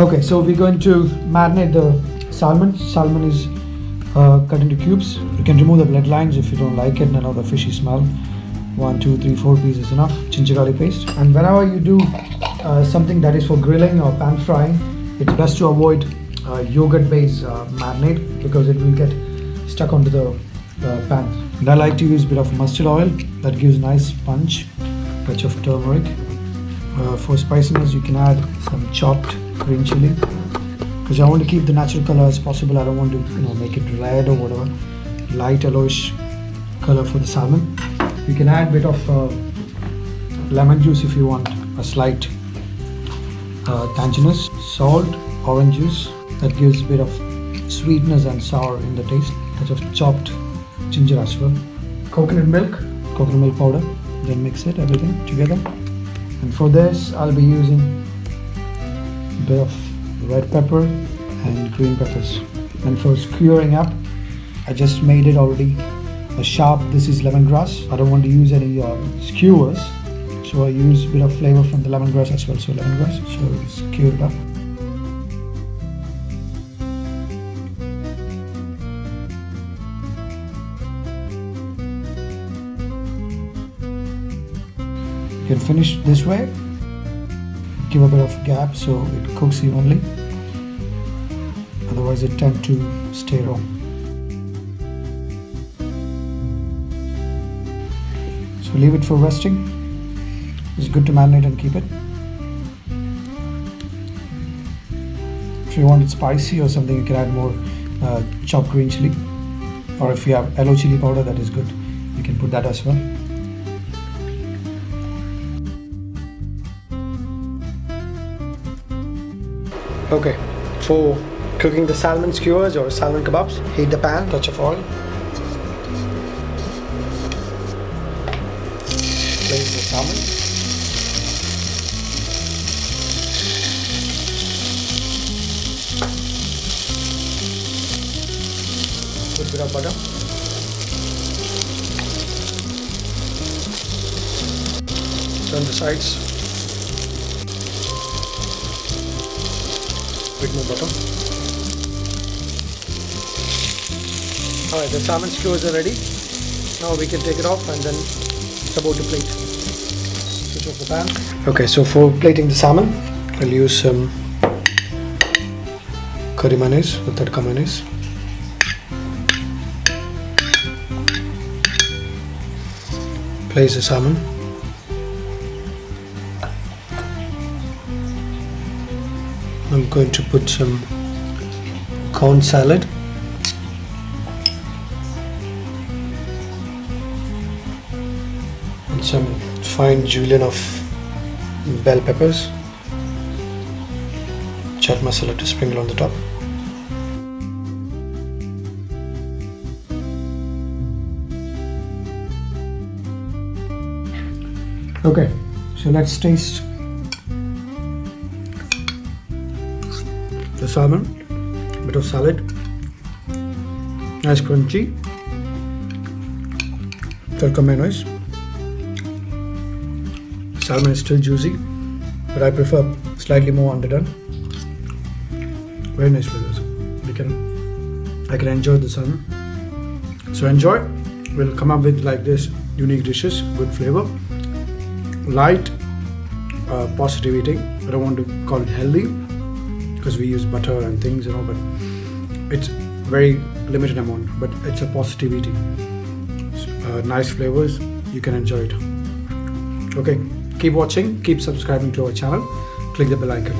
Okay, so we're going to marinate the salmon. Salmon is cut into cubes. You can remove the blood lines if you don't like it and all the fishy smell. 1, 2, 3, 4 pieces enough. Ginger garlic paste. And whenever you do something that is for grilling or pan frying, it's best to avoid yogurt-based marinade because it will get stuck onto the pan. And I like to use a bit of mustard oil that gives nice punch. Touch of turmeric. For spiciness, you can add some chopped green chilli because I want to keep the natural color as possible. I don't want to make it red or whatever. Light yellowish color for the salmon. You can add a bit of lemon juice if you want a slight tanginess. Salt, orange juice that gives a bit of sweetness and sour in the taste. Touch of chopped ginger as well. Coconut milk powder. Then mix everything together. And for this, I'll be using a bit of red pepper and green peppers. And for skewering up, I just made it already a sharp. This is lemongrass. I don't want to use any skewers, so I use a bit of flavor from the lemongrass as well. So lemongrass, so skewer it up. You can finish this way. Give a bit of gap so it cooks evenly. Otherwise, it tends to stay raw. So leave it for resting. It's good to marinate and keep it. If you want it spicy or something, you can add more chopped green chili. Or if you have yellow chili powder, that is good. You can put that as well. Okay, for cooking the salmon skewers or salmon kebabs, heat the pan, touch of oil. Place the salmon. Put a bit of butter. Turn the sides. Bit more butter. Alright, the salmon skewers are ready. Now we can take it off and then it's about to plate. Switch off the pan. Okay, so for plating the salmon, I'll use some curry mayonnaise, the Tadka mayonnaise. Place the salmon. I'm going to put some corn salad. And some fine julienne of bell peppers. Chat masala to sprinkle on the top. Okay, so let's taste the salmon, bit of salad, nice crunchy, Tadka mayonnaise. Salmon is still juicy, but I prefer slightly more underdone. Very nice flavors. I can enjoy the salmon. So enjoy. We'll come up with like this unique dishes, good flavor, light, positive eating. I don't want to call it healthy, because we use butter and things, but it's very limited amount, but it's a positive eating. Nice flavors, you can enjoy it. Okay, keep watching, keep subscribing to our channel, click the bell icon.